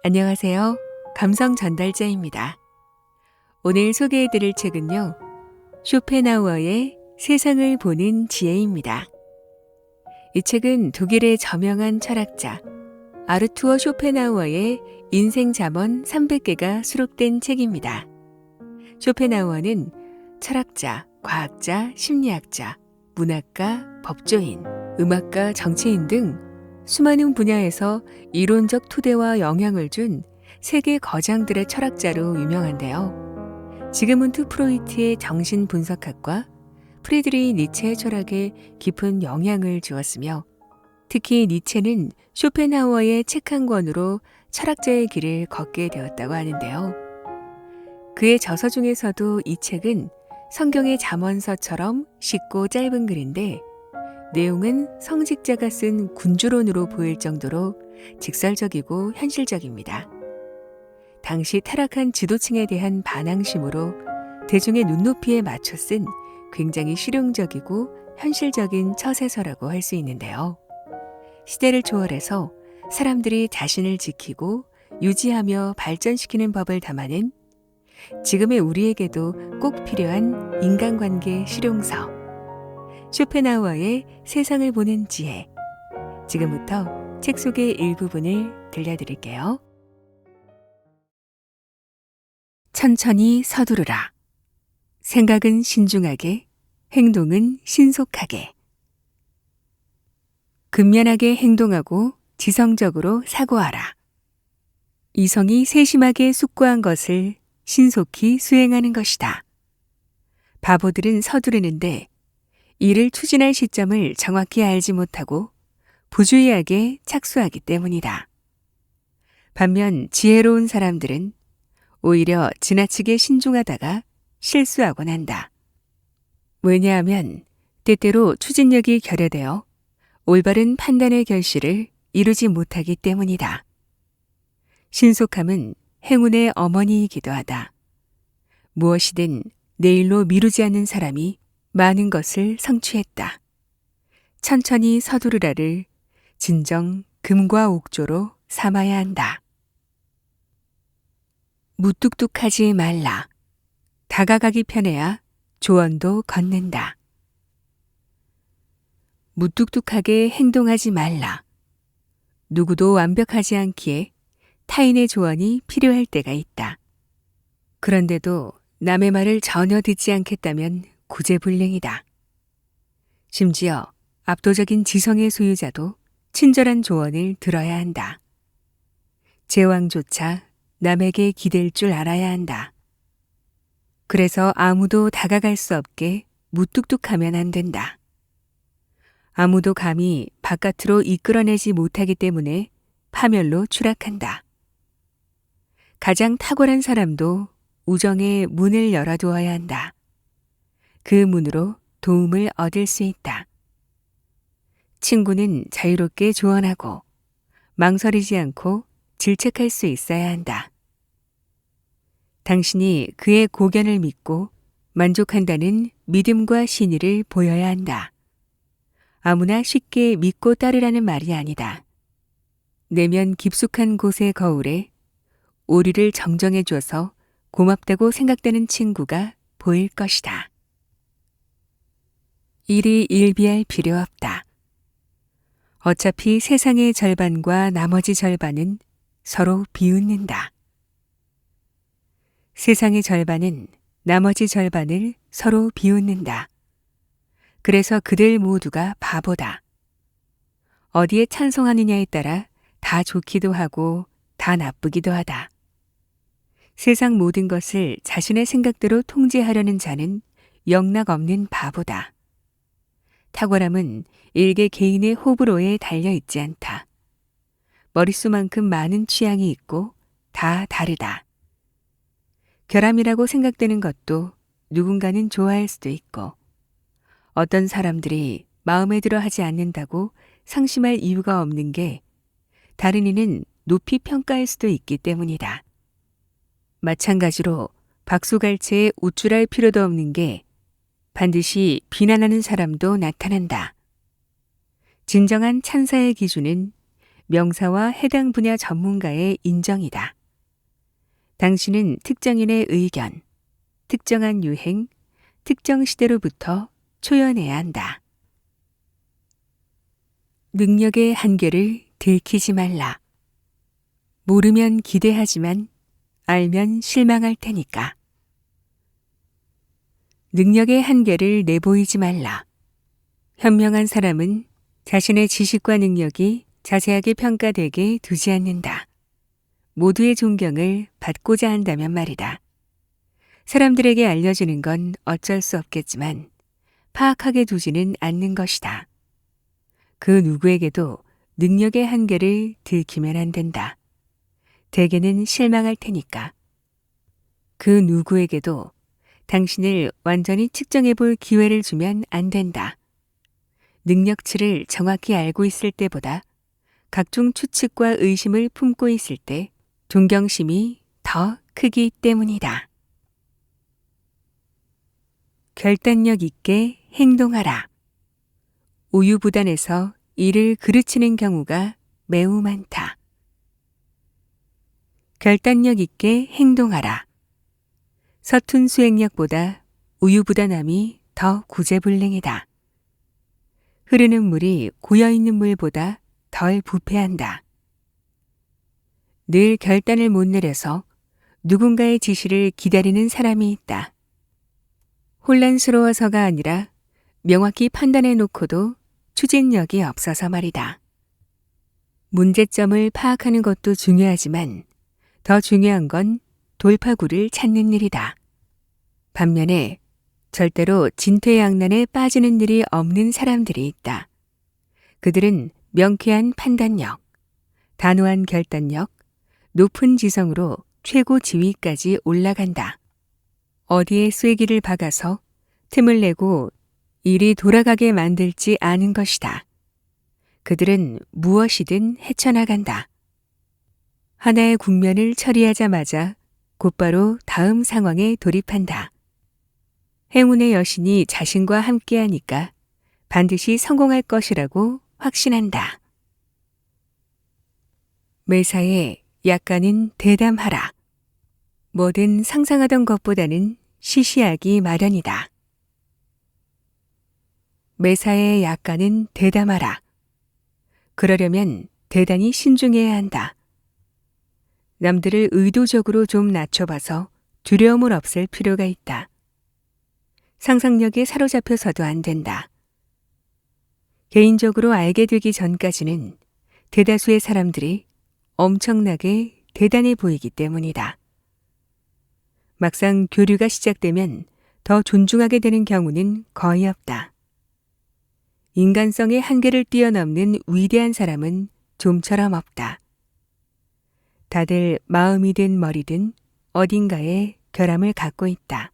안녕하세요. 감성 전달자입니다. 오늘 소개해드릴 책은요, 쇼펜하우어의 세상을 보는 지혜입니다. 이 책은 독일의 저명한 철학자 아르투어 쇼펜하우어의 인생 잠언 300개가 수록된 책입니다. 쇼펜하우어는 철학자, 과학자, 심리학자, 문학가, 법조인, 음악가, 정치인 등 수많은 분야에서 이론적 토대와 영향을 준 세계 거장들의 철학자로 유명한데요. 지그문트 프로이트의 정신분석학과 프리드리히 니체의 철학에 깊은 영향을 주었으며 특히 니체는 쇼펜하우어의 책 한 권으로 철학자의 길을 걷게 되었다고 하는데요. 그의 저서 중에서도 이 책은 성경의 잠언서처럼 쉽고 짧은 글인데 내용은 성직자가 쓴 군주론으로 보일 정도로 직설적이고 현실적입니다. 당시 타락한 지도층에 대한 반항심으로 대중의 눈높이에 맞춰 쓴 굉장히 실용적이고 현실적인 처세서라고 할 수 있는데요. 시대를 초월해서 사람들이 자신을 지키고 유지하며 발전시키는 법을 담아낸 지금의 우리에게도 꼭 필요한 인간관계 실용서 쇼펜하우어의 세상을 보는 지혜. 지금부터 책 속의 일부분을 들려드릴게요. 천천히 서두르라. 생각은 신중하게, 행동은 신속하게. 근면하게 행동하고 지성적으로 사고하라. 이성이 세심하게 숙고한 것을 신속히 수행하는 것이다. 바보들은 서두르는데 이를 추진할 시점을 정확히 알지 못하고 부주의하게 착수하기 때문이다. 반면 지혜로운 사람들은 오히려 지나치게 신중하다가 실수하곤 한다. 왜냐하면 때때로 추진력이 결여되어 올바른 판단의 결실을 이루지 못하기 때문이다. 신속함은 행운의 어머니이기도 하다. 무엇이든 내일로 미루지 않는 사람이 많은 것을 성취했다. 천천히 서두르라를 진정 금과 옥조로 삼아야 한다. 무뚝뚝하지 말라. 다가가기 편해야 조언도 걷는다. 무뚝뚝하게 행동하지 말라. 누구도 완벽하지 않기에 타인의 조언이 필요할 때가 있다. 그런데도 남의 말을 전혀 듣지 않겠다면 구제불능이다. 심지어 압도적인 지성의 소유자도 친절한 조언을 들어야 한다. 제왕조차 남에게 기댈 줄 알아야 한다. 그래서 아무도 다가갈 수 없게 무뚝뚝하면 안 된다. 아무도 감히 바깥으로 이끌어내지 못하기 때문에 파멸로 추락한다. 가장 탁월한 사람도 우정의 문을 열어두어야 한다. 그 문으로 도움을 얻을 수 있다. 친구는 자유롭게 조언하고 망설이지 않고 질책할 수 있어야 한다. 당신이 그의 고견을 믿고 만족한다는 믿음과 신의를 보여야 한다. 아무나 쉽게 믿고 따르라는 말이 아니다. 내면 깊숙한 곳의 거울에 오류를 정정해줘서 고맙다고 생각되는 친구가 보일 것이다. 일이 일비할 필요 없다. 어차피 세상의 절반과 나머지 절반은 서로 비웃는다. 세상의 절반은 나머지 절반을 서로 비웃는다. 그래서 그들 모두가 바보다. 어디에 찬성하느냐에 따라 다 좋기도 하고 다 나쁘기도 하다. 세상 모든 것을 자신의 생각대로 통제하려는 자는 영락없는 바보다. 탁월함은 일개 개인의 호불호에 달려있지 않다. 머릿수만큼 많은 취향이 있고 다 다르다. 결함이라고 생각되는 것도 누군가는 좋아할 수도 있고 어떤 사람들이 마음에 들어 하지 않는다고 상심할 이유가 없는 게 다른 이는 높이 평가할 수도 있기 때문이다. 마찬가지로 박수갈채에 우쭐할 필요도 없는 게 반드시 비난하는 사람도 나타난다. 진정한 찬사의 기준은 명사와 해당 분야 전문가의 인정이다. 당신은 특정인의 의견, 특정한 유행, 특정 시대로부터 초연해야 한다. 능력의 한계를 들키지 말라. 모르면 기대하지만 알면 실망할 테니까. 능력의 한계를 내보이지 말라. 현명한 사람은 자신의 지식과 능력이 자세하게 평가되게 두지 않는다. 모두의 존경을 받고자 한다면 말이다. 사람들에게 알려주는 건 어쩔 수 없겠지만 파악하게 두지는 않는 것이다. 그 누구에게도 능력의 한계를 들키면 안 된다. 대개는 실망할 테니까. 그 누구에게도 당신을 완전히 측정해 볼 기회를 주면 안 된다. 능력치를 정확히 알고 있을 때보다 각종 추측과 의심을 품고 있을 때 존경심이 더 크기 때문이다. 결단력 있게 행동하라. 우유부단해서 이를 그르치는 경우가 매우 많다. 결단력 있게 행동하라. 서툰 수행력보다 우유부단함이 더 구제불능이다. 흐르는 물이 고여있는 물보다 덜 부패한다. 늘 결단을 못 내려서 누군가의 지시를 기다리는 사람이 있다. 혼란스러워서가 아니라 명확히 판단해 놓고도 추진력이 없어서 말이다. 문제점을 파악하는 것도 중요하지만 더 중요한 건 돌파구를 찾는 일이다. 반면에 절대로 진퇴양난에 빠지는 일이 없는 사람들이 있다. 그들은 명쾌한 판단력, 단호한 결단력, 높은 지성으로 최고 지위까지 올라간다. 어디에 쐐기를 박아서 틈을 내고 일이 돌아가게 만들지 않은 것이다. 그들은 무엇이든 헤쳐나간다. 하나의 국면을 처리하자마자 곧바로 다음 상황에 돌입한다. 행운의 여신이 자신과 함께하니까 반드시 성공할 것이라고 확신한다. 매사에 약간은 대담하라. 뭐든 상상하던 것보다는 시시하기 마련이다. 매사에 약간은 대담하라. 그러려면 대단히 신중해야 한다. 남들을 의도적으로 좀 낮춰봐서 두려움을 없앨 필요가 있다. 상상력에 사로잡혀서도 안 된다. 개인적으로 알게 되기 전까지는 대다수의 사람들이 엄청나게 대단해 보이기 때문이다. 막상 교류가 시작되면 더 존중하게 되는 경우는 거의 없다. 인간성의 한계를 뛰어넘는 위대한 사람은 좀처럼 없다. 다들 마음이든 머리든 어딘가에 결함을 갖고 있다.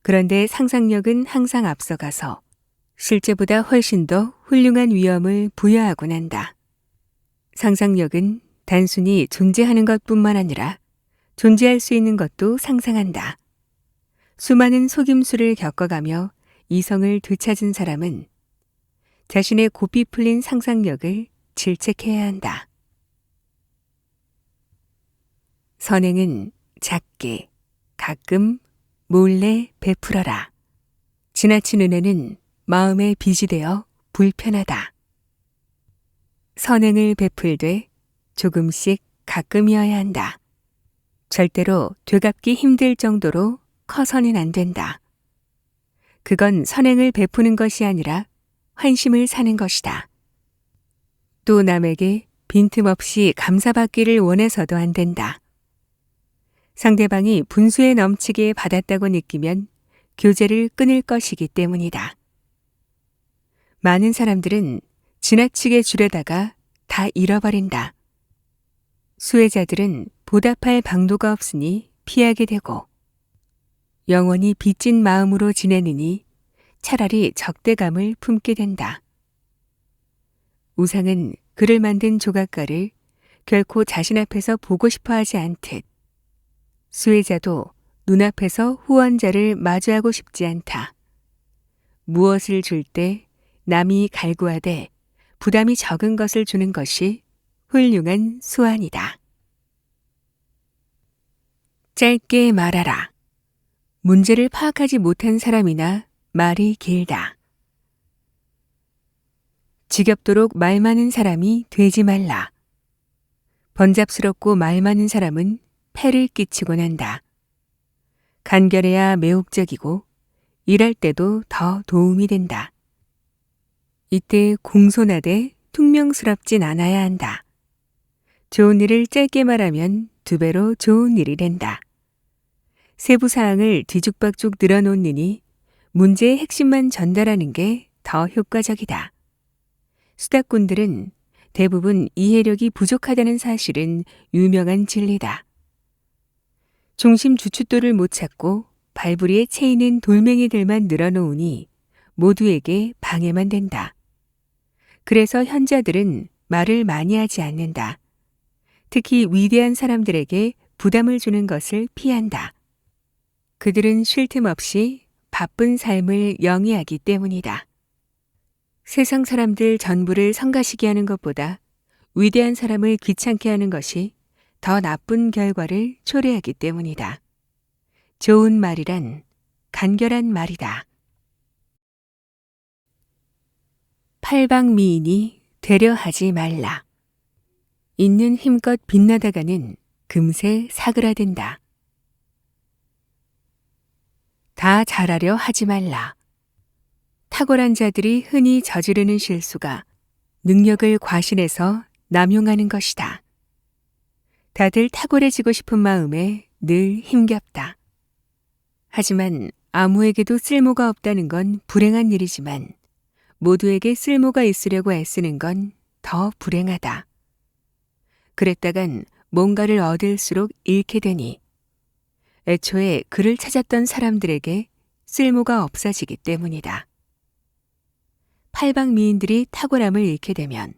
그런데 상상력은 항상 앞서가서 실제보다 훨씬 더 훌륭한 위엄을 부여하곤 한다. 상상력은 단순히 존재하는 것뿐만 아니라 존재할 수 있는 것도 상상한다. 수많은 속임수를 겪어가며 이성을 되찾은 사람은 자신의 고삐 풀린 상상력을 질책해야 한다. 선행은 작게, 가끔, 몰래 베풀어라. 지나친 은혜는 마음의 빚이 되어 불편하다. 선행을 베풀되 조금씩 가끔이어야 한다. 절대로 되갚기 힘들 정도로 커서는 안 된다. 그건 선행을 베푸는 것이 아니라 환심을 사는 것이다. 또 남에게 빈틈없이 감사받기를 원해서도 안 된다. 상대방이 분수에 넘치게 받았다고 느끼면 교제를 끊을 것이기 때문이다. 많은 사람들은 지나치게 주려다가 다 잃어버린다. 수혜자들은 보답할 방도가 없으니 피하게 되고 영원히 빚진 마음으로 지내느니 차라리 적대감을 품게 된다. 우상은 그를 만든 조각가를 결코 자신 앞에서 보고 싶어 하지 않듯 수혜자도 눈앞에서 후원자를 마주하고 싶지 않다. 무엇을 줄 때 남이 갈구하되 부담이 적은 것을 주는 것이 훌륭한 수완이다. 짧게 말하라. 문제를 파악하지 못한 사람이나 말이 길다. 지겹도록 말 많은 사람이 되지 말라. 번잡스럽고 말 많은 사람은 폐를 끼치곤 한다. 간결해야 매혹적이고 일할 때도 더 도움이 된다. 이때 공손하되 퉁명스럽진 않아야 한다. 좋은 일을 짧게 말하면 2배로 좋은 일이 된다. 세부 사항을 뒤죽박죽 늘어놓느니 문제의 핵심만 전달하는 게 더 효과적이다. 수다꾼들은 대부분 이해력이 부족하다는 사실은 유명한 진리다. 중심 주춧돌을 못 찾고 발부리에 채이는 돌멩이들만 늘어놓으니 모두에게 방해만 된다. 그래서 현자들은 말을 많이 하지 않는다. 특히 위대한 사람들에게 부담을 주는 것을 피한다. 그들은 쉴 틈 없이 바쁜 삶을 영위하기 때문이다. 세상 사람들 전부를 성가시게 하는 것보다 위대한 사람을 귀찮게 하는 것이 더 나쁜 결과를 초래하기 때문이다. 좋은 말이란 간결한 말이다. 팔방미인이 되려 하지 말라. 있는 힘껏 빛나다가는 금세 사그라든다. 다 잘하려 하지 말라. 탁월한 자들이 흔히 저지르는 실수가 능력을 과신해서 남용하는 것이다. 다들 탁월해지고 싶은 마음에 늘 힘겹다. 하지만 아무에게도 쓸모가 없다는 건 불행한 일이지만 모두에게 쓸모가 있으려고 애쓰는 건 더 불행하다. 그랬다간 뭔가를 얻을수록 잃게 되니 애초에 그를 찾았던 사람들에게 쓸모가 없어지기 때문이다. 팔방미인들이 탁월함을 잃게 되면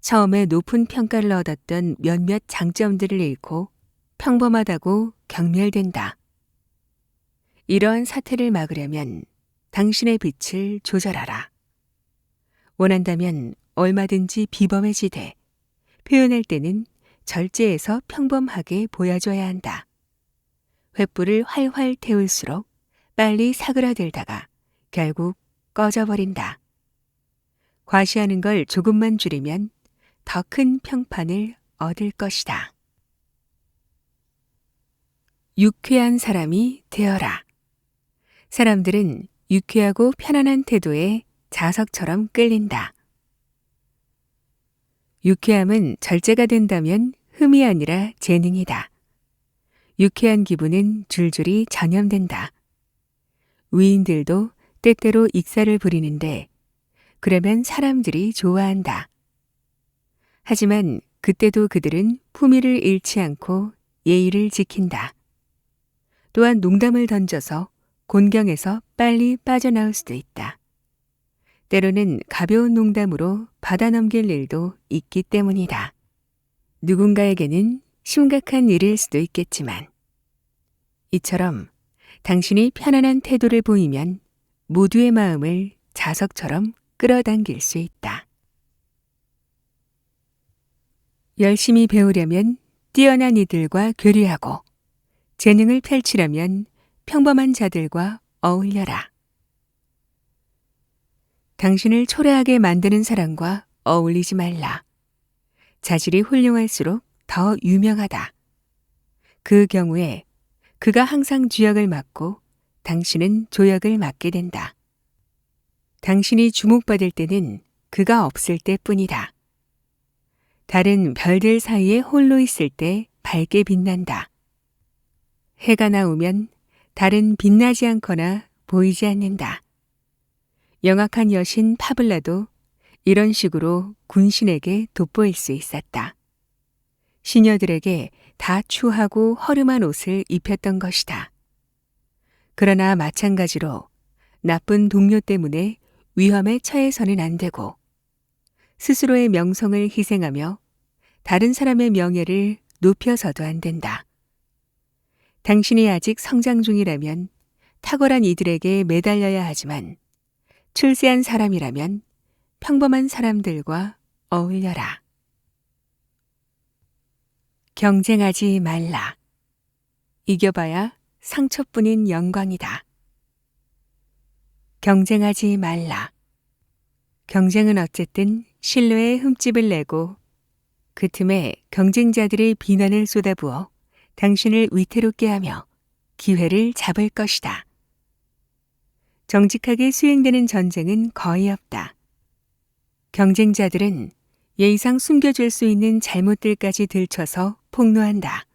처음에 높은 평가를 얻었던 몇몇 장점들을 잃고 평범하다고 경멸된다. 이러한 사태를 막으려면 당신의 빛을 조절하라. 원한다면 얼마든지 비범해지되 표현할 때는 절제해서 평범하게 보여줘야 한다. 횃불을 활활 태울수록 빨리 사그라들다가 결국 꺼져버린다. 과시하는 걸 조금만 줄이면 더 큰 평판을 얻을 것이다. 유쾌한 사람이 되어라. 사람들은 유쾌하고 편안한 태도에 자석처럼 끌린다. 유쾌함은 절제가 된다면 흠이 아니라 재능이다. 유쾌한 기분은 줄줄이 전염된다. 위인들도 때때로 익사를 부리는데 그러면 사람들이 좋아한다. 하지만 그때도 그들은 품위를 잃지 않고 예의를 지킨다. 또한 농담을 던져서 곤경에서 빨리 빠져나올 수도 있다. 때로는 가벼운 농담으로 받아넘길 일도 있기 때문이다. 누군가에게는 심각한 일일 수도 있겠지만 이처럼 당신이 편안한 태도를 보이면 모두의 마음을 자석처럼 끌어당길 수 있다. 열심히 배우려면 뛰어난 이들과 교류하고 재능을 펼치려면 평범한 자들과 어울려라. 당신을 초라하게 만드는 사람과 어울리지 말라. 자질이 훌륭할수록 더 유명하다. 그 경우에 그가 항상 주역을 맡고 당신은 조역을 맡게 된다. 당신이 주목받을 때는 그가 없을 때뿐이다. 달은 별들 사이에 홀로 있을 때 밝게 빛난다. 해가 나오면 달은 빛나지 않거나 보이지 않는다. 영악한 여신 파블라도 이런 식으로 군신에게 돋보일 수 있었다. 시녀들에게 다 추하고 허름한 옷을 입혔던 것이다. 그러나 마찬가지로 나쁜 동료 때문에 위험에 처해서는 안 되고 스스로의 명성을 희생하며 다른 사람의 명예를 높여서도 안 된다. 당신이 아직 성장 중이라면 탁월한 이들에게 매달려야 하지만 출세한 사람이라면 평범한 사람들과 어울려라. 경쟁하지 말라. 이겨봐야 상처뿐인 영광이다. 경쟁하지 말라. 경쟁은 어쨌든 신뢰에 흠집을 내고 그 틈에 경쟁자들의 비난을 쏟아부어 당신을 위태롭게 하며 기회를 잡을 것이다. 정직하게 수행되는 전쟁은 거의 없다. 경쟁자들은 예의상 숨겨줄 수 있는 잘못들까지 들춰서 폭로한다.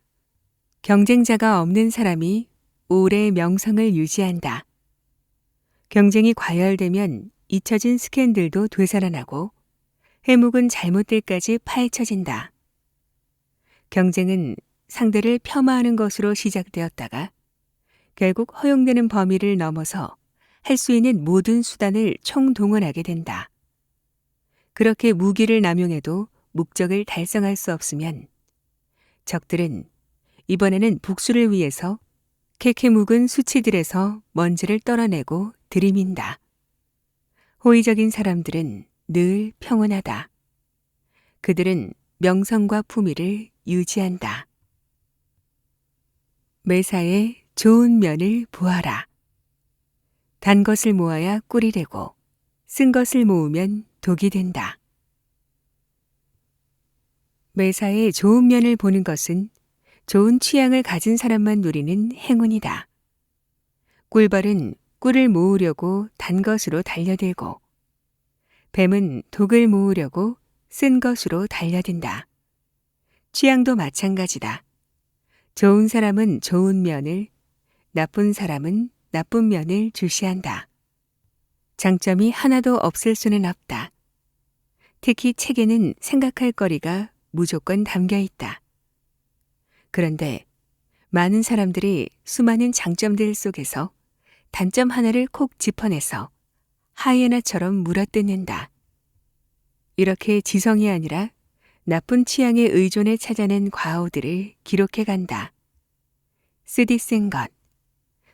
경쟁자가 없는 사람이 오래 명성을 유지한다. 경쟁이 과열되면 잊혀진 스캔들도 되살아나고 해묵은 잘못들까지 파헤쳐진다. 경쟁은 상대를 폄하하는 것으로 시작되었다가 결국 허용되는 범위를 넘어서 할 수 있는 모든 수단을 총동원하게 된다. 그렇게 무기를 남용해도 목적을 달성할 수 없으면 적들은 이번에는 복수를 위해서 캐캐 묵은 수치들에서 먼지를 떨어내고 들이민다. 호의적인 사람들은 늘 평온하다. 그들은 명성과 품위를 유지한다. 매사에 좋은 면을 보아라. 단 것을 모아야 꿀이 되고 쓴 것을 모으면 독이 된다. 매사에 좋은 면을 보는 것은 좋은 취향을 가진 사람만 누리는 행운이다. 꿀벌은 꿀을 모으려고 단 것으로 달려들고 뱀은 독을 모으려고 쓴 것으로 달려든다. 취향도 마찬가지다. 좋은 사람은 좋은 면을, 나쁜 사람은 나쁜 면을 주시한다. 장점이 하나도 없을 수는 없다. 특히 책에는 생각할 거리가 무조건 담겨 있다. 그런데 많은 사람들이 수많은 장점들 속에서 단점 하나를 콕 짚어내서 하이에나처럼 물어뜯는다. 이렇게 지성이 아니라 나쁜 취향의 의존에 찾아낸 과오들을 기록해간다. 쓰디 쓴 것,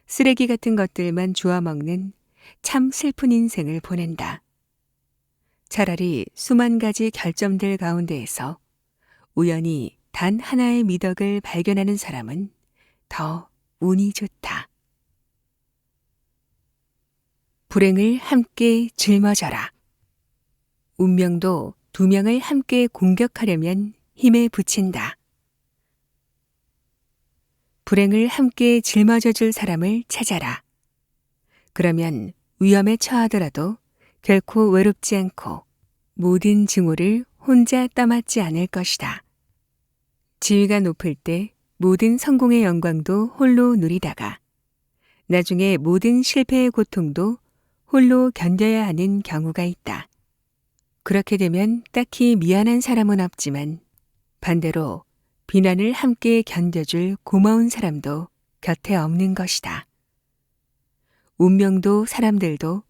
쓰레기 같은 것들만 주워먹는 참 슬픈 인생을 보낸다. 차라리 수만 가지 결점들 가운데에서 우연히 단 하나의 미덕을 발견하는 사람은 더 운이 좋다. 불행을 함께 짊어져라. 운명도 두 명을 함께 공격하려면 힘에 부친다. 불행을 함께 짊어져 줄 사람을 찾아라. 그러면 위험에 처하더라도 결코 외롭지 않고 모든 증오를 혼자 떠맡지 않을 것이다. 지위가 높을 때 모든 성공의 영광도 홀로 누리다가 나중에 모든 실패의 고통도 홀로 견뎌야 하는 경우가 있다. 그렇게 되면 딱히 미안한 사람은 없지만 반대로 비난을 함께 견뎌줄 고마운 사람도 곁에 없는 것이다. 운명도 사람들도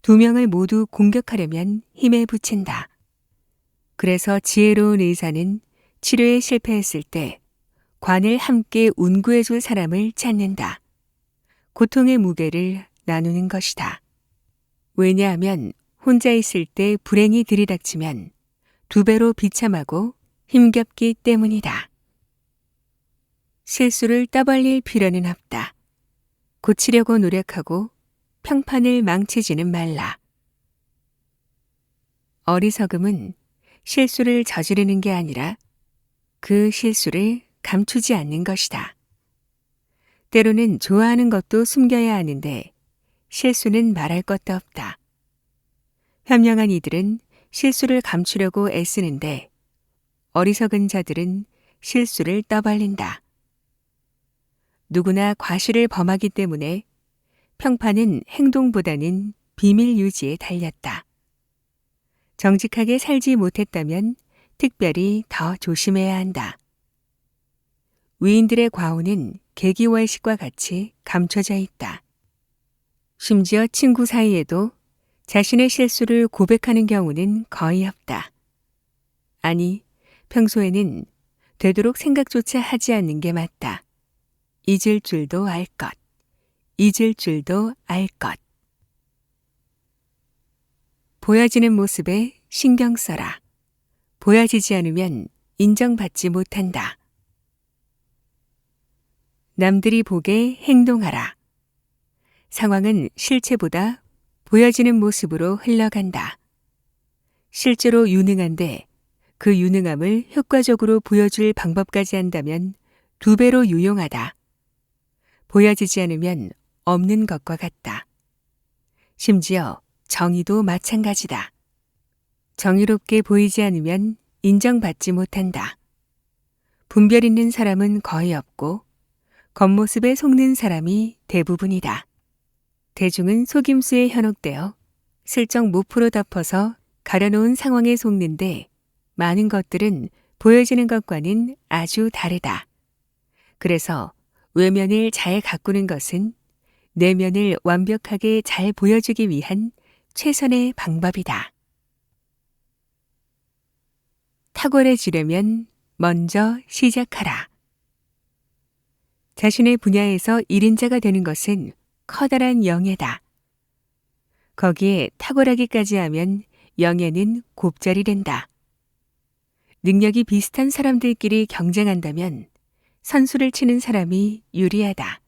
두 명을 모두 공격하려면 힘에 부친다. 그래서 지혜로운 의사는 치료에 실패했을 때 관을 함께 운구해줄 사람을 찾는다. 고통의 무게를 나누는 것이다. 왜냐하면 혼자 있을 때 불행이 들이닥치면 두 배로 비참하고 힘겹기 때문이다. 실수를 떠벌릴 필요는 없다. 고치려고 노력하고 평판을 망치지는 말라. 어리석음은 실수를 저지르는 게 아니라 그 실수를 감추지 않는 것이다. 때로는 좋아하는 것도 숨겨야 하는데 실수는 말할 것도 없다. 현명한 이들은 실수를 감추려고 애쓰는데 어리석은 자들은 실수를 떠벌린다. 누구나 과실을 범하기 때문에 평판은 행동보다는 비밀 유지에 달렸다. 정직하게 살지 못했다면 특별히 더 조심해야 한다. 위인들의 과오는 계기월식과 같이 감춰져 있다. 심지어 친구 사이에도 자신의 실수를 고백하는 경우는 거의 없다. 아니, 평소에는 되도록 생각조차 하지 않는 게 맞다. 잊을 줄도 알 것, 잊을 줄도 알 것. 보여지는 모습에 신경 써라. 보여지지 않으면 인정받지 못한다. 남들이 보게 행동하라. 상황은 실체보다 보여지는 모습으로 흘러간다. 실제로 유능한데 그 유능함을 효과적으로 보여줄 방법까지 한다면 2배로 유용하다. 보여지지 않으면 없는 것과 같다. 심지어 정의도 마찬가지다. 정의롭게 보이지 않으면 인정받지 못한다. 분별 있는 사람은 거의 없고 겉모습에 속는 사람이 대부분이다. 대중은 속임수에 현혹되어 슬쩍 모프로 덮어서 가려놓은 상황에 속는데 많은 것들은 보여지는 것과는 아주 다르다. 그래서 외면을 잘 가꾸는 것은 내면을 완벽하게 잘 보여주기 위한 최선의 방법이다. 탁월해지려면 먼저 시작하라. 자신의 분야에서 1인자가 되는 것은 커다란 영예다. 거기에 탁월하기까지 하면 영예는 곱절이 된다. 능력이 비슷한 사람들끼리 경쟁한다면 선수를 치는 사람이 유리하다.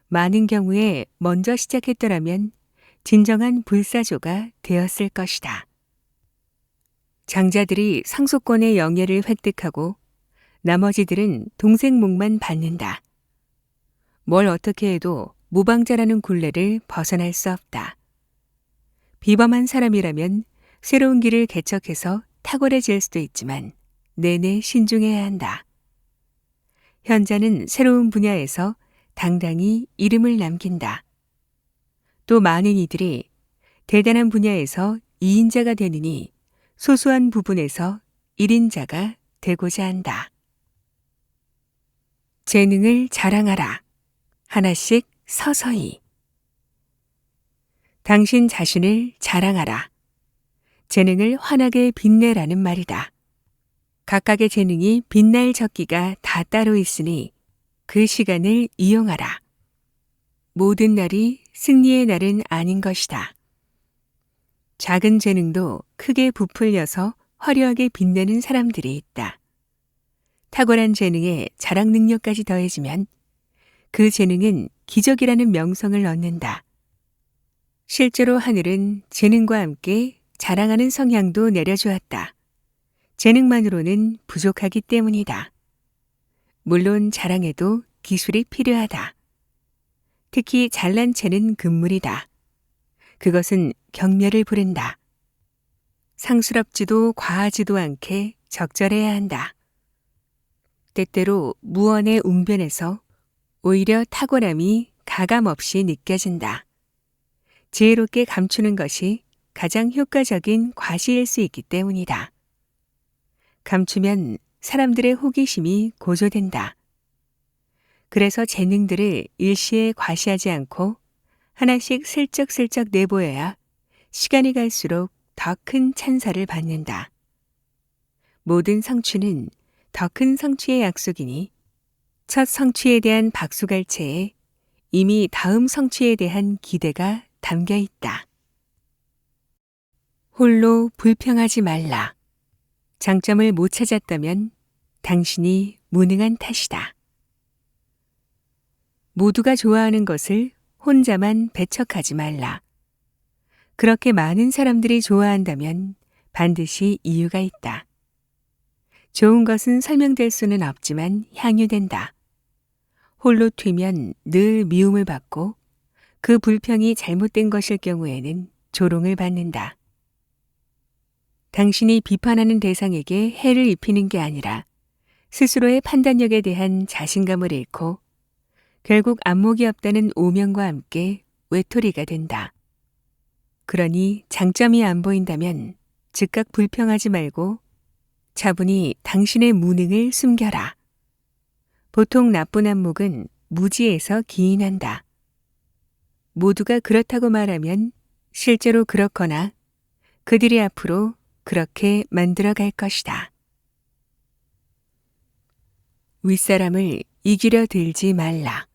많은 경우에 먼저 시작했더라면 진정한 불사조가 되었을 것이다. 장자들이 상속권의 영예를 획득하고 나머지들은 동생목만 받는다. 뭘 어떻게 해도 모방자라는 굴레를 벗어날 수 없다. 비범한 사람이라면 새로운 길을 개척해서 탁월해질 수도 있지만 내내 신중해야 한다. 현자는 새로운 분야에서 당당히 이름을 남긴다. 또 많은 이들이 대단한 분야에서 2인자가 되느니 소소한 부분에서 1인자가 되고자 한다. 재능을 자랑하라. 하나씩 서서히. 당신 자신을 자랑하라. 재능을 환하게 빛내라는 말이다. 각각의 재능이 빛날 적기가 다 따로 있으니 그 시간을 이용하라. 모든 날이 승리의 날은 아닌 것이다. 작은 재능도 크게 부풀려서 화려하게 빛내는 사람들이 있다. 탁월한 재능에 자랑 능력까지 더해지면 그 재능은 기적이라는 명성을 얻는다. 실제로 하늘은 재능과 함께 자랑하는 성향도 내려주었다. 재능만으로는 부족하기 때문이다. 물론 자랑에도 기술이 필요하다. 특히 잘난 체는 금물이다. 그것은 경멸을 부른다. 상스럽지도 과하지도 않게 적절해야 한다. 때때로 무언의 웅변에서 오히려 탁월함이 가감없이 느껴진다. 지혜롭게 감추는 것이 가장 효과적인 과시일 수 있기 때문이다. 감추면 사람들의 호기심이 고조된다. 그래서 재능들을 일시에 과시하지 않고 하나씩 슬쩍슬쩍 내보여야 시간이 갈수록 더 큰 찬사를 받는다. 모든 성취는 더 큰 성취의 약속이니 첫 성취에 대한 박수갈채에 이미 다음 성취에 대한 기대가 담겨 있다. 홀로 불평하지 말라. 장점을 못 찾았다면 당신이 무능한 탓이다. 모두가 좋아하는 것을 혼자만 배척하지 말라. 그렇게 많은 사람들이 좋아한다면 반드시 이유가 있다. 좋은 것은 설명될 수는 없지만 향유된다. 홀로 튀면 늘 미움을 받고 그 불평이 잘못된 것일 경우에는 조롱을 받는다. 당신이 비판하는 대상에게 해를 입히는 게 아니라 스스로의 판단력에 대한 자신감을 잃고 결국 안목이 없다는 오명과 함께 외톨이가 된다. 그러니 장점이 안 보인다면 즉각 불평하지 말고 차분히 당신의 무능을 숨겨라. 보통 나쁜 안목은 무지에서 기인한다. 모두가 그렇다고 말하면 실제로 그렇거나 그들이 앞으로 그렇게 만들어갈 것이다. 윗사람을 이기려 들지 말라.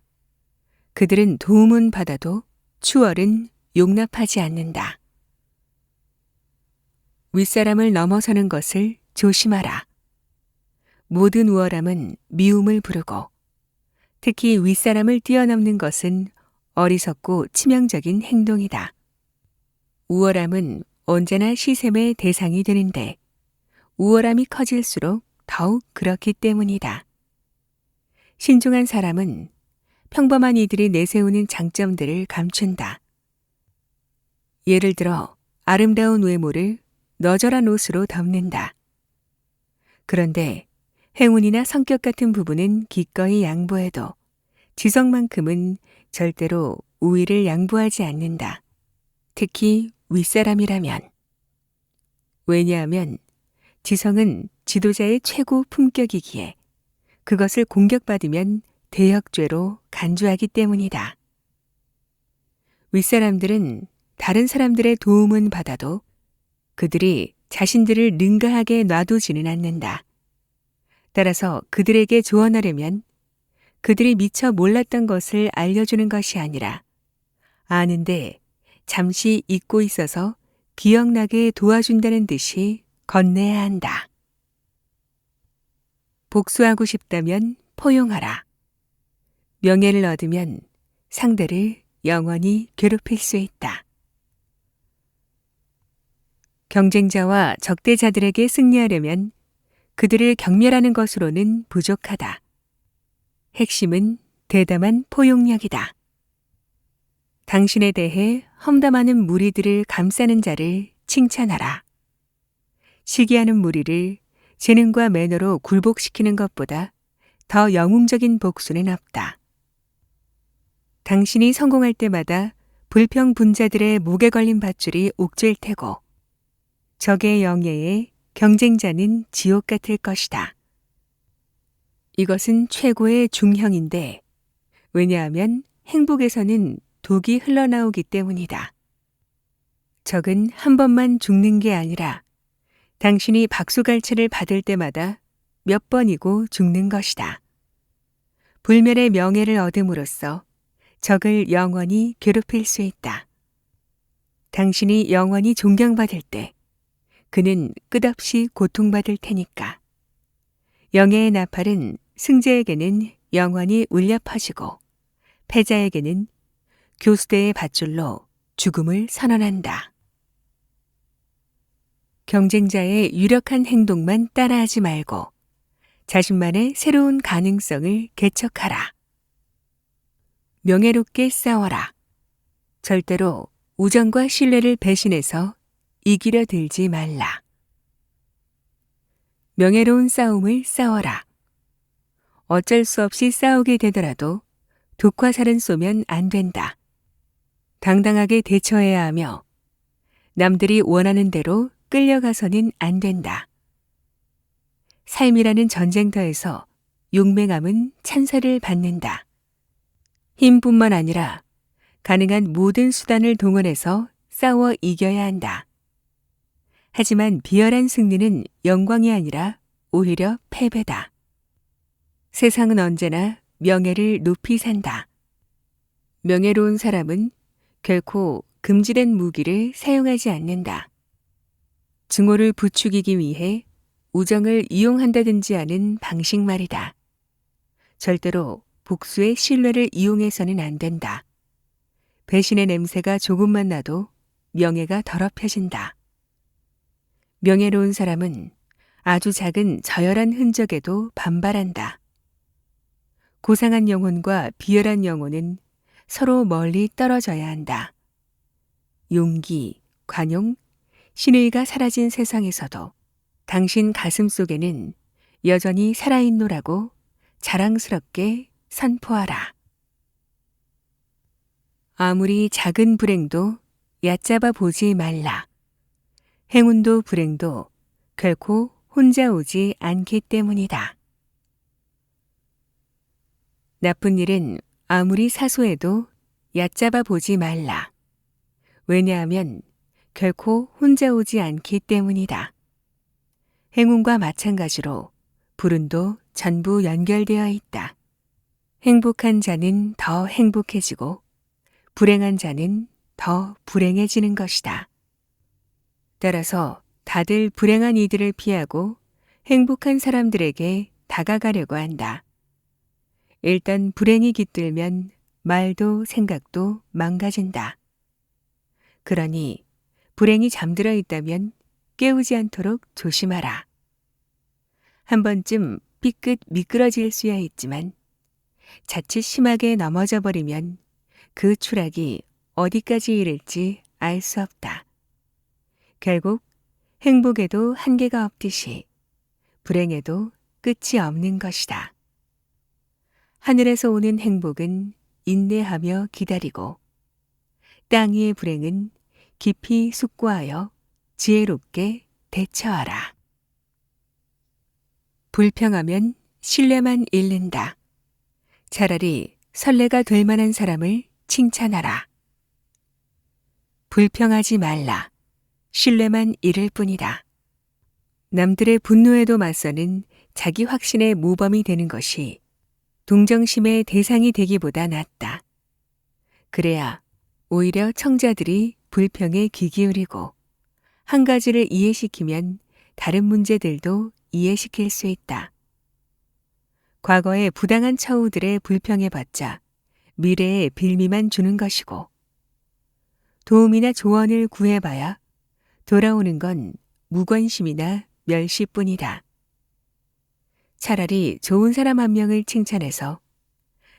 그들은 도움은 받아도 추월은 용납하지 않는다. 윗사람을 넘어서는 것을 조심하라. 모든 우월함은 미움을 부르고 특히 윗사람을 뛰어넘는 것은 어리석고 치명적인 행동이다. 우월함은 언제나 시샘의 대상이 되는데 우월함이 커질수록 더욱 그렇기 때문이다. 신중한 사람은 평범한 이들이 내세우는 장점들을 감춘다. 예를 들어 아름다운 외모를 너절한 옷으로 덮는다. 그런데 행운이나 성격 같은 부분은 기꺼이 양보해도 지성만큼은 절대로 우위를 양보하지 않는다. 특히 윗사람이라면. 왜냐하면 지성은 지도자의 최고 품격이기에 그것을 공격받으면 대역죄로 간주하기 때문이다. 윗사람들은 다른 사람들의 도움은 받아도 그들이 자신들을 능가하게 놔두지는 않는다. 따라서 그들에게 조언하려면 그들이 미처 몰랐던 것을 알려주는 것이 아니라 아는데 잠시 잊고 있어서 기억나게 도와준다는 듯이 건네야 한다. 복수하고 싶다면 포용하라. 명예를 얻으면 상대를 영원히 괴롭힐 수 있다. 경쟁자와 적대자들에게 승리하려면 그들을 경멸하는 것으로는 부족하다. 핵심은 대담한 포용력이다. 당신에 대해 험담하는 무리들을 감싸는 자를 칭찬하라. 시기하는 무리를 재능과 매너로 굴복시키는 것보다 더 영웅적인 복수는 없다. 당신이 성공할 때마다 불평분자들의 목에 걸린 밧줄이 옥죄일 테고 적의 영예에 경쟁자는 지옥 같을 것이다. 이것은 최고의 중형인데 왜냐하면 행복에서는 독이 흘러나오기 때문이다. 적은 한 번만 죽는 게 아니라 당신이 박수갈채를 받을 때마다 몇 번이고 죽는 것이다. 불멸의 명예를 얻음으로써 적을 영원히 괴롭힐 수 있다. 당신이 영원히 존경받을 때 그는 끝없이 고통받을 테니까. 영예의 나팔은 승자에게는 영원히 울려 퍼지고 패자에게는 교수대의 밧줄로 죽음을 선언한다. 경쟁자의 유력한 행동만 따라하지 말고 자신만의 새로운 가능성을 개척하라. 명예롭게 싸워라. 절대로 우정과 신뢰를 배신해서 이기려 들지 말라. 명예로운 싸움을 싸워라. 어쩔 수 없이 싸우게 되더라도 독화살은 쏘면 안 된다. 당당하게 대처해야 하며 남들이 원하는 대로 끌려가서는 안 된다. 삶이라는 전쟁터에서 용맹함은 찬사를 받는다. 힘뿐만 아니라 가능한 모든 수단을 동원해서 싸워 이겨야 한다. 하지만 비열한 승리는 영광이 아니라 오히려 패배다. 세상은 언제나 명예를 높이 산다. 명예로운 사람은 결코 금지된 무기를 사용하지 않는다. 증오를 부추기기 위해 우정을 이용한다든지 하는 방식 말이다. 절대로 복수의 신뢰를 이용해서는 안 된다. 배신의 냄새가 조금만 나도 명예가 더럽혀진다. 명예로운 사람은 아주 작은 저열한 흔적에도 반발한다. 고상한 영혼과 비열한 영혼은 서로 멀리 떨어져야 한다. 용기, 관용, 신의가 사라진 세상에서도 당신 가슴 속에는 여전히 살아있노라고 자랑스럽게 선포하라. 아무리 작은 불행도 얕잡아 보지 말라. 행운도 불행도 결코 혼자 오지 않기 때문이다. 나쁜 일은 아무리 사소해도 얕잡아 보지 말라. 왜냐하면 결코 혼자 오지 않기 때문이다. 행운과 마찬가지로 불운도 전부 연결되어 있다. 행복한 자는 더 행복해지고 불행한 자는 더 불행해지는 것이다. 따라서 다들 불행한 이들을 피하고 행복한 사람들에게 다가가려고 한다. 일단 불행이 깃들면 말도 생각도 망가진다. 그러니 불행이 잠들어 있다면 깨우지 않도록 조심하라. 한 번쯤 삐끗 미끄러질 수야 있지만 자칫 심하게 넘어져 버리면 그 추락이 어디까지 이를지 알 수 없다. 결국 행복에도 한계가 없듯이 불행에도 끝이 없는 것이다. 하늘에서 오는 행복은 인내하며 기다리고 땅 위의 불행은 깊이 숙고하여 지혜롭게 대처하라. 불평하면 신뢰만 잃는다. 차라리 선례가 될 만한 사람을 칭찬하라. 불평하지 말라. 신뢰만 잃을 뿐이다. 남들의 분노에도 맞서는 자기 확신의 모범이 되는 것이 동정심의 대상이 되기보다 낫다. 그래야 오히려 청자들이 불평에 귀 기울이고 한 가지를 이해시키면 다른 문제들도 이해시킬 수 있다. 과거의 부당한 처우들의 불평해봤자 미래의 빌미만 주는 것이고 도움이나 조언을 구해봐야 돌아오는 건 무관심이나 멸시뿐이다. 차라리 좋은 사람 한 명을 칭찬해서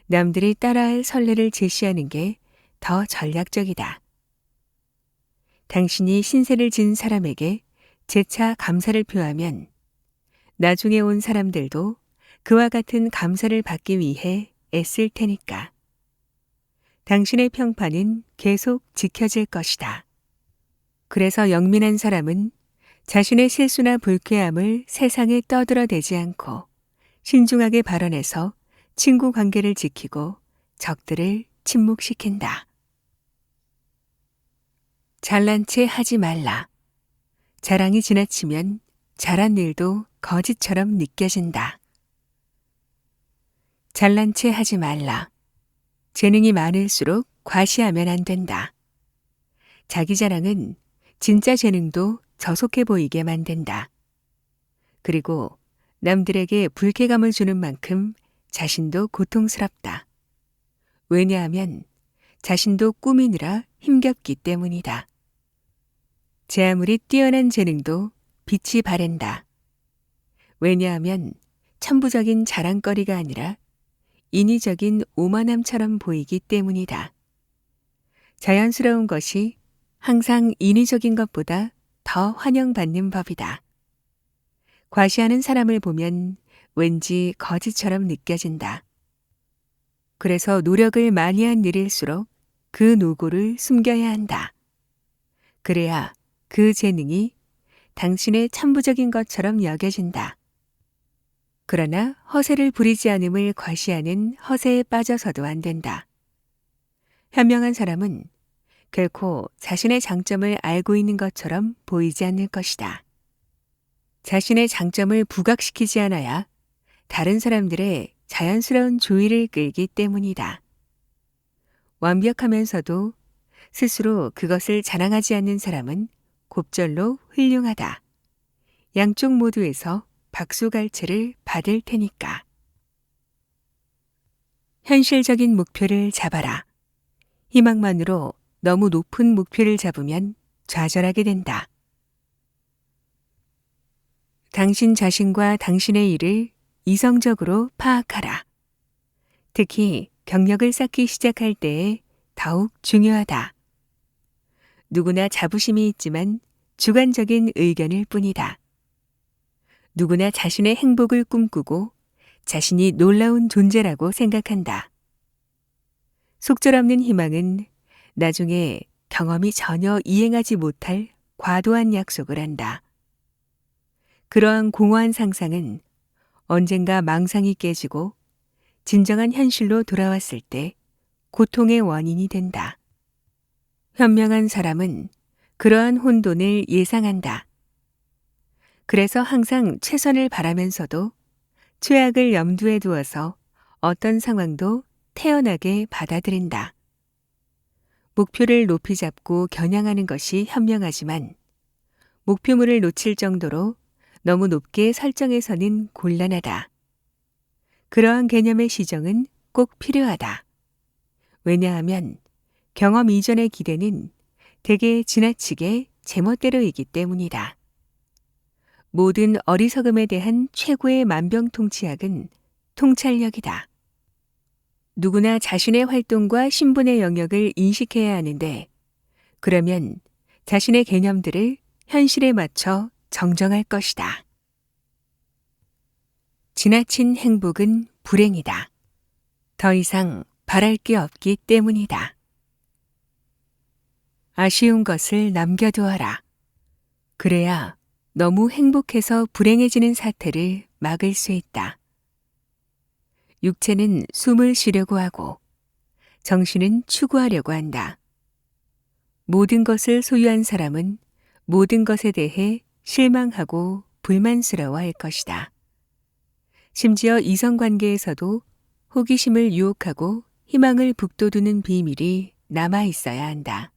남들이 따라할 선례를 제시하는 게 더 전략적이다. 당신이 신세를 진 사람에게 재차 감사를 표하면 나중에 온 사람들도 그와 같은 감사를 받기 위해 애쓸 테니까. 당신의 평판은 계속 지켜질 것이다. 그래서 영민한 사람은 자신의 실수나 불쾌함을 세상에 떠들어대지 않고 신중하게 발언해서 친구 관계를 지키고 적들을 침묵시킨다. 잘난 체 하지 말라. 자랑이 지나치면 잘한 일도 거짓처럼 느껴진다. 잘난 체 하지 말라. 재능이 많을수록 과시하면 안 된다. 자기 자랑은 진짜 재능도 저속해 보이게 만든다. 그리고 남들에게 불쾌감을 주는 만큼 자신도 고통스럽다. 왜냐하면 자신도 꾸미느라 힘겹기 때문이다. 제 아무리 뛰어난 재능도 빛이 바랜다. 왜냐하면 천부적인 자랑거리가 아니라 인위적인 오만함처럼 보이기 때문이다. 자연스러운 것이 항상 인위적인 것보다 더 환영받는 법이다. 과시하는 사람을 보면 왠지 거짓처럼 느껴진다. 그래서 노력을 많이 한 일일수록 그 노고를 숨겨야 한다. 그래야 그 재능이 당신의 천부적인 것처럼 여겨진다. 그러나 허세를 부리지 않음을 과시하는 허세에 빠져서도 안 된다. 현명한 사람은 결코 자신의 장점을 알고 있는 것처럼 보이지 않을 것이다. 자신의 장점을 부각시키지 않아야 다른 사람들의 자연스러운 주의를 끌기 때문이다. 완벽하면서도 스스로 그것을 자랑하지 않는 사람은 곱절로 훌륭하다. 양쪽 모두에서 박수갈채를 받을 테니까. 현실적인 목표를 잡아라. 희망만으로 너무 높은 목표를 잡으면 좌절하게 된다. 당신 자신과 당신의 일을 이성적으로 파악하라. 특히 경력을 쌓기 시작할 때에 더욱 중요하다. 누구나 자부심이 있지만 주관적인 의견일 뿐이다. 누구나 자신의 행복을 꿈꾸고 자신이 놀라운 존재라고 생각한다. 속절없는 희망은 나중에 경험이 전혀 이행하지 못할 과도한 약속을 한다. 그러한 공허한 상상은 언젠가 망상이 깨지고 진정한 현실로 돌아왔을 때 고통의 원인이 된다. 현명한 사람은 그러한 혼돈을 예상한다. 그래서 항상 최선을 바라면서도 최악을 염두에 두어서 어떤 상황도 태연하게 받아들인다. 목표를 높이 잡고 겨냥하는 것이 현명하지만 목표물을 놓칠 정도로 너무 높게 설정해서는 곤란하다. 그러한 개념의 시정은 꼭 필요하다. 왜냐하면 경험 이전의 기대는 대개 지나치게 제멋대로이기 때문이다. 모든 어리석음에 대한 최고의 만병통치약은 통찰력이다. 누구나 자신의 활동과 신분의 영역을 인식해야 하는데, 그러면 자신의 개념들을 현실에 맞춰 정정할 것이다. 지나친 행복은 불행이다. 더 이상 바랄 게 없기 때문이다. 아쉬운 것을 남겨두어라. 그래야 너무 행복해서 불행해지는 사태를 막을 수 있다. 육체는 숨을 쉬려고 하고 정신은 추구하려고 한다. 모든 것을 소유한 사람은 모든 것에 대해 실망하고 불만스러워할 것이다. 심지어 이성관계에서도 호기심을 유혹하고 희망을 북돋우는 비밀이 남아 있어야 한다.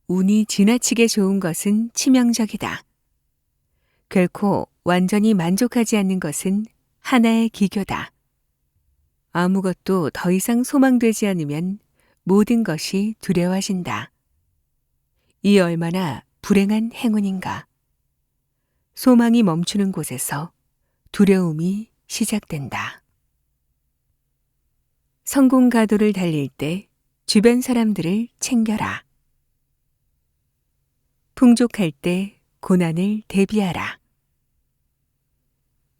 운이 지나치게 좋은 것은 치명적이다. 결코 완전히 만족하지 않는 것은 하나의 기교다. 아무것도 더 이상 소망되지 않으면 모든 것이 두려워진다. 이 얼마나 불행한 행운인가. 소망이 멈추는 곳에서 두려움이 시작된다. 성공 가도를 달릴 때 주변 사람들을 챙겨라. 풍족할 때 고난을 대비하라.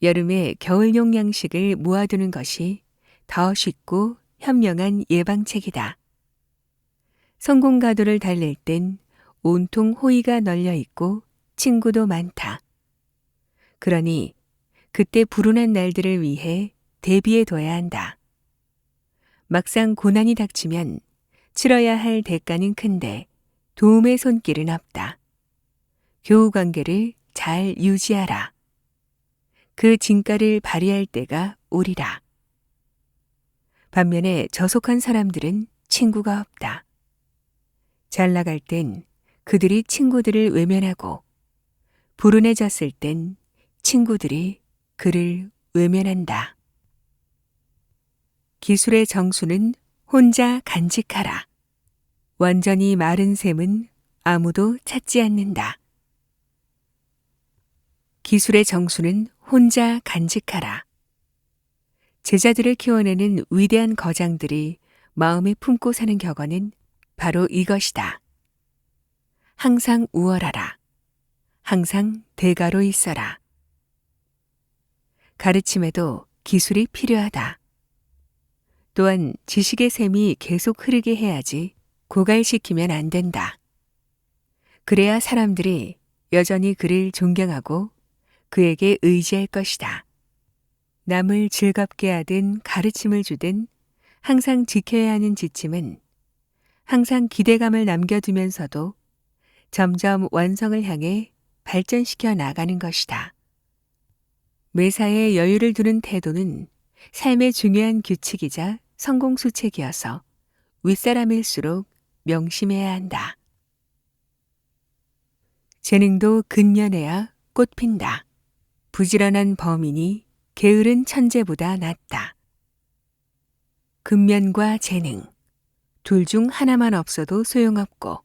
여름에 겨울용 양식을 모아두는 것이 더 쉽고 현명한 예방책이다. 성공 가도를 달릴 땐 온통 호의가 널려 있고 친구도 많다. 그러니 그때 불운한 날들을 위해 대비해 둬야 한다. 막상 고난이 닥치면 치러야 할 대가는 큰데 도움의 손길은 없다. 교우 관계를 잘 유지하라. 그 진가를 발휘할 때가 오리라. 반면에 저속한 사람들은 친구가 없다. 잘 나갈 땐 그들이 친구들을 외면하고 불운해졌을 땐 친구들이 그를 외면한다. 기술의 정수는 혼자 간직하라. 완전히 마른 샘은 아무도 찾지 않는다. 기술의 정수는 혼자 간직하라. 제자들을 키워내는 위대한 거장들이 마음에 품고 사는 격언은 바로 이것이다. 항상 우월하라. 항상 대가로 있어라. 가르침에도 기술이 필요하다. 또한 지식의 샘이 계속 흐르게 해야지 고갈시키면 안 된다. 그래야 사람들이 여전히 그를 존경하고 그에게 의지할 것이다. 남을 즐겁게 하든 가르침을 주든 항상 지켜야 하는 지침은 항상 기대감을 남겨두면서도 점점 완성을 향해 발전시켜 나가는 것이다. 매사에 여유를 두는 태도는 삶의 중요한 규칙이자 성공 수칙이어서 윗사람일수록 명심해야 한다. 재능도 근면해야 꽃핀다. 부지런한 범인이 게으른 천재보다 낫다. 근면과 재능, 둘 중 하나만 없어도 소용없고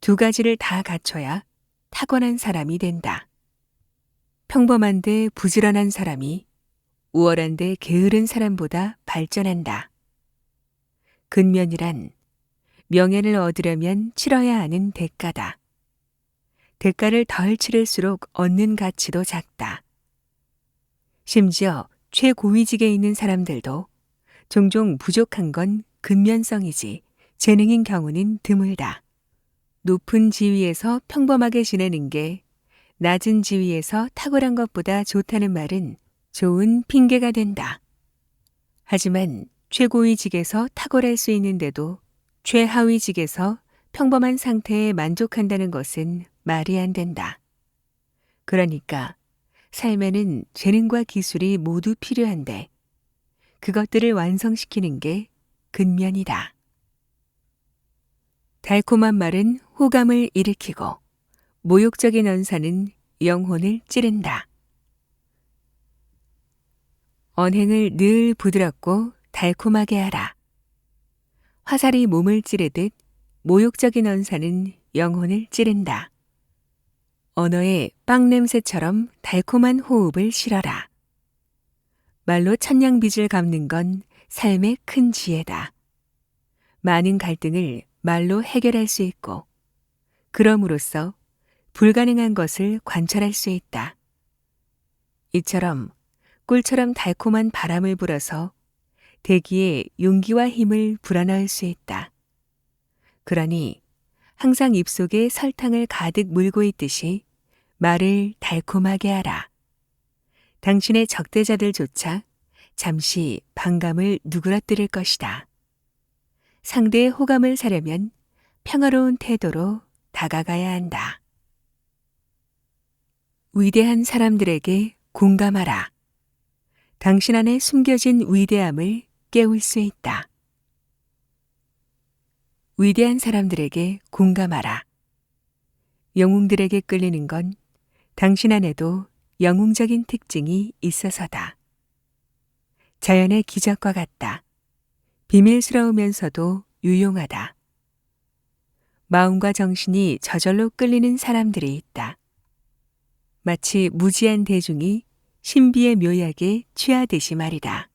두 가지를 다 갖춰야 타고난 사람이 된다. 평범한데 부지런한 사람이 우월한데 게으른 사람보다 발전한다. 근면이란 명예를 얻으려면 치러야 하는 대가다. 대가를 덜 치를수록 얻는 가치도 작다. 심지어 최고위직에 있는 사람들도 종종 부족한 건 근면성이지 재능인 경우는 드물다. 높은 지위에서 평범하게 지내는 게 낮은 지위에서 탁월한 것보다 좋다는 말은 좋은 핑계가 된다. 하지만 최고위직에서 탁월할 수 있는데도 최하위직에서 평범한 상태에 만족한다는 것은 말이 안 된다. 그러니까 삶에는 재능과 기술이 모두 필요한데 그것들을 완성시키는 게 근면이다. 달콤한 말은 호감을 일으키고 모욕적인 언사는 영혼을 찌른다. 언행을 늘 부드럽고 달콤하게 하라. 화살이 몸을 찌르듯 모욕적인 언사는 영혼을 찌른다. 언어에 빵 냄새처럼 달콤한 호흡을 실어라. 말로 천냥빚을 갚는 건 삶의 큰 지혜다. 많은 갈등을 말로 해결할 수 있고, 그럼으로써 불가능한 것을 관철할 수 있다. 이처럼 꿀처럼 달콤한 바람을 불어서 대기에 용기와 힘을 불어넣을 수 있다. 그러니 항상 입속에 설탕을 가득 물고 있듯이 말을 달콤하게 하라. 당신의 적대자들조차 잠시 반감을 누그러뜨릴 것이다. 상대의 호감을 사려면 평화로운 태도로 다가가야 한다. 위대한 사람들에게 공감하라. 당신 안에 숨겨진 위대함을 깨울 수 있다. 위대한 사람들에게 공감하라. 영웅들에게 끌리는 건 당신 안에도 영웅적인 특징이 있어서다. 자연의 기적과 같다. 비밀스러우면서도 유용하다. 마음과 정신이 저절로 끌리는 사람들이 있다. 마치 무지한 대중이 신비의 묘약에 취하듯이 말이다.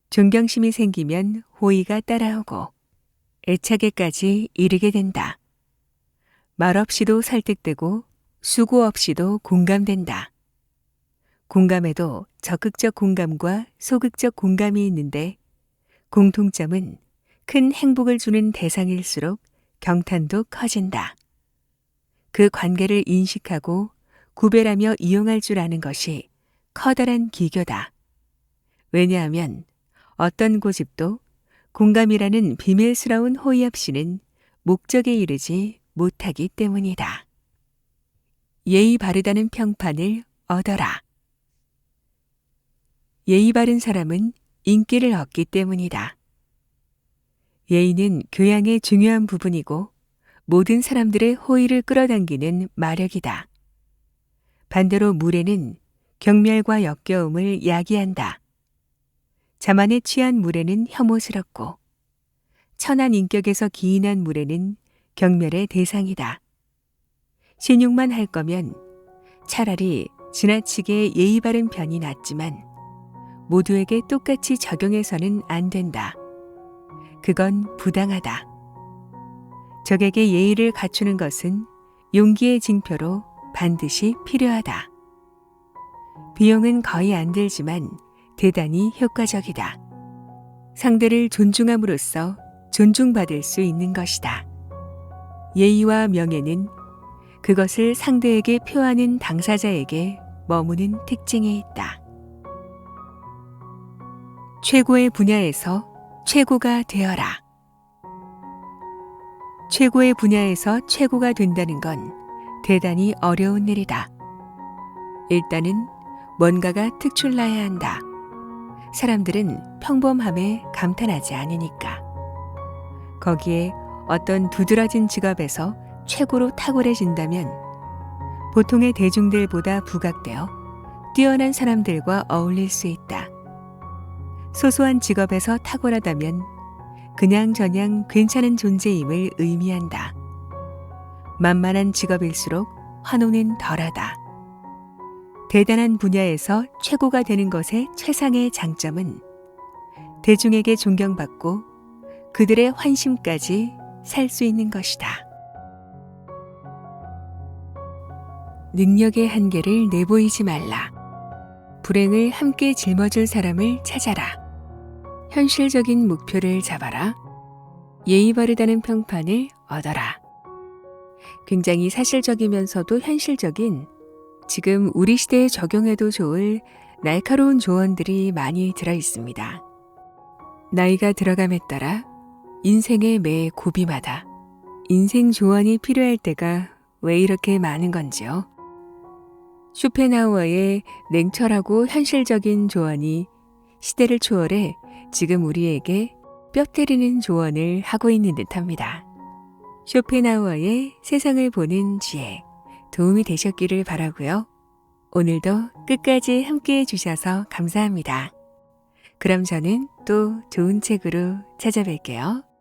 존경심이 생기면 호의가 따라오고 애착에까지 이르게 된다. 말 없이도 설득되고 수고 없이도 공감된다. 공감에도 적극적 공감과 소극적 공감이 있는데 공통점은 큰 행복을 주는 대상일수록 경탄도 커진다. 그 관계를 인식하고 구별하며 이용할 줄 아는 것이 커다란 기교다. 왜냐하면 어떤 고집도 공감이라는 비밀스러운 호의 없이는 목적에 이르지 못하기 때문이다. 예의 바르다는 평판을 얻어라. 예의 바른 사람은 인기를 얻기 때문이다. 예의는 교양의 중요한 부분이고 모든 사람들의 호의를 끌어당기는 마력이다. 반대로 무례는 경멸과 역겨움을 야기한다. 자만에 취한 무례는 혐오스럽고 천한 인격에서 기인한 무례는 경멸의 대상이다. 신용만 할 거면 차라리 지나치게 예의 바른 편이 낫지만 모두에게 똑같이 적용해서는 안 된다. 그건 부당하다. 적에게 예의를 갖추는 것은 용기의 징표로 반드시 필요하다. 비용은 거의 안 들지만 대단히 효과적이다. 상대를 존중함으로써 존중받을 수 있는 것이다. 예의와 명예는 그것을 상대에게 표하는 당사자에게 머무는 특징이 있다. 최고의 분야에서 최고가 되어라. 최고의 분야에서 최고가 된다는 건 대단히 어려운 일이다. 일단은 뭔가가 특출나야 한다. 사람들은 평범함에 감탄하지 않으니까. 거기에 어떤 두드러진 직업에서 최고로 탁월해진다면 보통의 대중들보다 부각되어 뛰어난 사람들과 어울릴 수 있다. 소소한 직업에서 탁월하다면 그냥저냥 괜찮은 존재임을 의미한다. 만만한 직업일수록 환호는 덜하다. 대단한 분야에서 최고가 되는 것의 최상의 장점은 대중에게 존경받고 그들의 환심까지 살 수 있는 것이다. 능력의 한계를 내보이지 말라. 불행을 함께 짊어질 사람을 찾아라. 현실적인 목표를 잡아라. 예의 바르다는 평판을 얻어라. 굉장히 사실적이면서도 현실적인 지금 우리 시대에 적용해도 좋을 날카로운 조언들이 많이 들어 있습니다. 나이가 들어감에 따라 인생의 매 고비마다 인생 조언이 필요할 때가 왜 이렇게 많은 건지요? 쇼펜하우어의 냉철하고 현실적인 조언이 시대를 초월해 지금 우리에게 뼈 때리는 조언을 하고 있는 듯합니다. 쇼펜하우어의 세상을 보는 지혜 도움이 되셨기를 바라고요. 오늘도 끝까지 함께 해주셔서 감사합니다. 그럼 저는 또 좋은 책으로 찾아뵐게요.